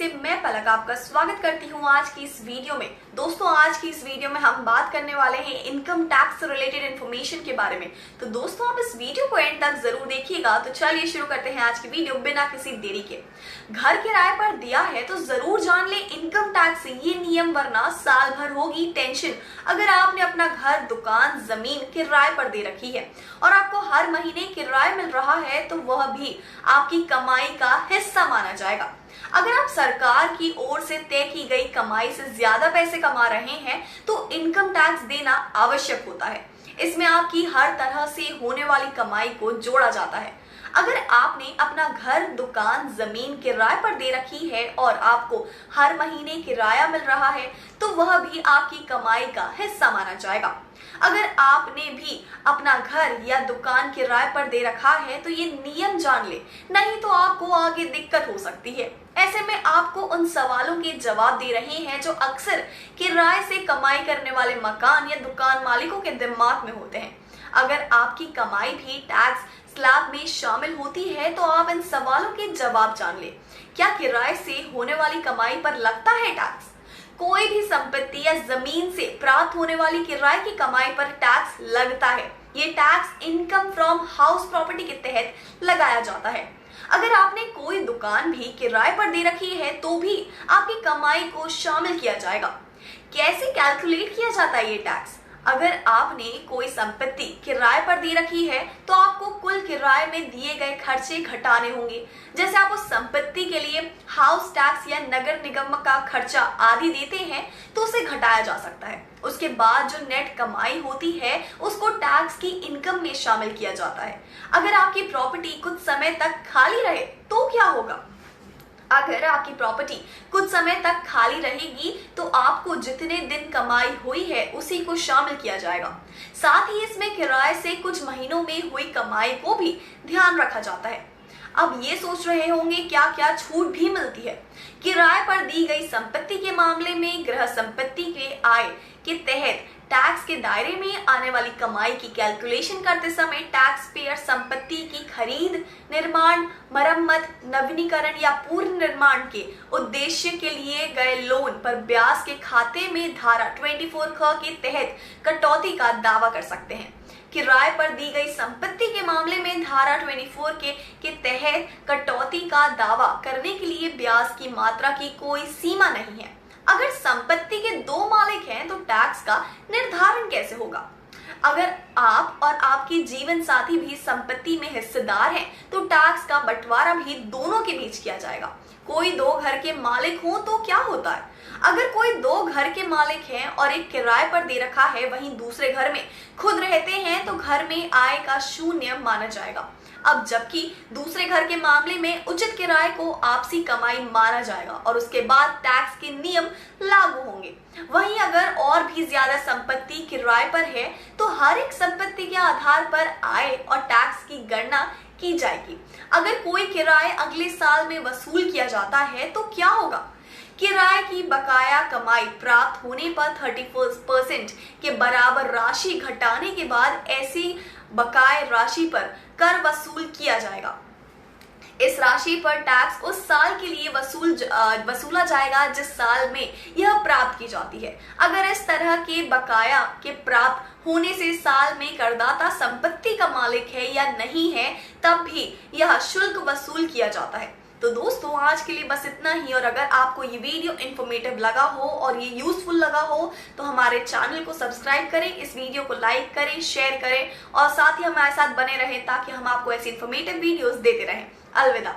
से मैं पलक आपका स्वागत करती हूँ आज की इस वीडियो में। दोस्तों, आज की इस वीडियो में हम बात करने वाले हैं इनकम टैक्स से रिलेटेड इन्फॉर्मेशन के बारे में। तो दोस्तों, आप इस वीडियो को एंड तक जरूर देखिएगा। तो चलिए शुरू करते हैं आज की वीडियो बिना किसी देरी के। घर किराए पर दिया है तो जरूर जान ले इनकम टैक्स से ये नियम, वरना साल भर होगी टेंशन। अगर आपने अपना घर, दुकान, जमीन किराए पर दे रखी है और आपको हर महीने किराया मिल रहा है तो वह भी आपकी कमाई का हिस्सा माना जाएगा। अगर आप सरकार की ओर से तय की गई कमाई से ज्यादा पैसे कमा रहे हैं तो इनकम टैक्स देना आवश्यक होता है। इसमें आपकी हर तरह से होने वाली कमाई को जोड़ा जाता है। अगर आपने अपना घर, दुकान, जमीन किराए पर दे रखी है और आपको हर महीने किराया मिल रहा है तो वह भी आपकी कमाई का हिस्सा माना जाएगा। अगर आपने भी अपना घर या दुकान किराए पर दे रखा है तो ये नियम जान ले, नहीं तो आपको आगे दिक्कत हो सकती है। ऐसे में आपको उन सवालों के जवाब दे रहे हैं जो अक्सर किराए से कमाई करने वाले मकान या दुकान मालिकों के दिमाग में होते हैं। अगर आपकी कमाई भी टैक्स स्लैब में शामिल होती है तो आप इन सवालों के जवाब जान ले। क्या किराए से होने वाली कमाई पर लगता है टैक्स? कोई भी संपत्ति या जमीन से प्राप्त होने वाली किराए की कमाई पर टैक्स लगता है। ये tax income from house property के तहत लगाया जाता है। अगर आपने कोई दुकान भी किराए पर दे रखी है तो भी आपकी कमाई को शामिल किया जाएगा। कैसे कैलकुलेट किया जाता है ये टैक्स? अगर आपने कोई संपत्ति किराए पर दे रखी है तो आपको कुल किराए में दिए गए खर्चे घटाने होंगे। जैसे आप उस संपत्ति के लिए हाउस टैक्स या नगर निगम का खर्चा आदि देते हैं तो उसे घटाया जा सकता है। उसके बाद जो नेट कमाई होती है उसको टैक्स की इनकम में शामिल किया जाता है। अगर आपकी प्रॉपर्टी कुछ समय तक खाली रहे तो क्या होगा? अगर आपकी प्रॉपर्टी कुछ समय तक खाली रहेगी तो आपको जितने दिन कमाई हुई है उसी को शामिल किया जाएगा। साथ ही इसमें किराए से कुछ महीनों में हुई कमाई को भी ध्यान रखा जाता है। अब ये सोच रहे होंगे क्या क्या छूट भी मिलती है। किराए पर दी गई संपत्ति के मामले में गृह संपत्ति के आय के तहत टैक्स के दायरे में आने वाली कमाई की कैलकुलेशन करते समय टैक्स पेयर संपत्ति की खरीद, निर्माण, मरम्मत, नवीनीकरण या पूर्ण निर्माण के उद्देश्य के लिए गए लोन पर ब्याज के खाते में धारा 24 ख के तहत कटौती का दावा कर सकते हैं। किराए पर दी गई संपत्ति के मामले में धारा 24 के तहत कटौती का दावा करने के लिए ब्याज की मात्रा की कोई सीमा नहीं है। अगर संपत्ति के दो मालिक हैं तो टैक्स का निर्धारण कैसे होगा? अगर आप और आपके जीवन साथी भी संपत्ति में हिस्सेदार हैं तो टैक्स का बंटवारा भी दोनों के बीच किया जाएगा। कोई दो घर के मालिक हो तो क्या होता है? अगर कोई दो घर के मालिक हैं और एक किराए पर दे रखा है, वहीं दूसरे घर में खुद रहते हैं तो घर में आय का शून्य माना जाएगा। अब जबकि दूसरे घर के मामले में उचित किराए को आपसी कमाई माना जाएगा और उसके बाद टैक्स के नियम लागू होंगे। वहीं अगर और भी ज्यादा संपत्ति किराए पर है तो हर एक संपत्ति के आधार पर आय और टैक्स की गणना की जाएगी। अगर कोई किराया अगले साल में वसूल किया जाता है तो क्या होगा? किराए की बकाया कमाई प्राप्त होने पर 31% के बराबर राशि घटाने के बाद ऐसी बकाया राशि पर कर वसूल किया जाएगा। इस राशि पर टैक्स उस साल के लिए वसूला जाएगा जिस साल में यह प्राप्त की जाती है। अगर इस तरह के बकाया के प्राप्त होने से साल में करदाता संपत्ति का मालिक है या नहीं है तब भी यह शुल्क वसूल किया जाता है। तो दोस्तों, आज के लिए बस इतना ही। और अगर आपको ये वीडियो इन्फॉर्मेटिव लगा हो और ये यूजफुल लगा हो तो हमारे चैनल को सब्सक्राइब करें, इस वीडियो को लाइक करें, शेयर करें और साथ ही हमारे साथ बने रहें ताकि हम आपको ऐसी इन्फॉर्मेटिव वीडियोस देते रहें। अलविदा।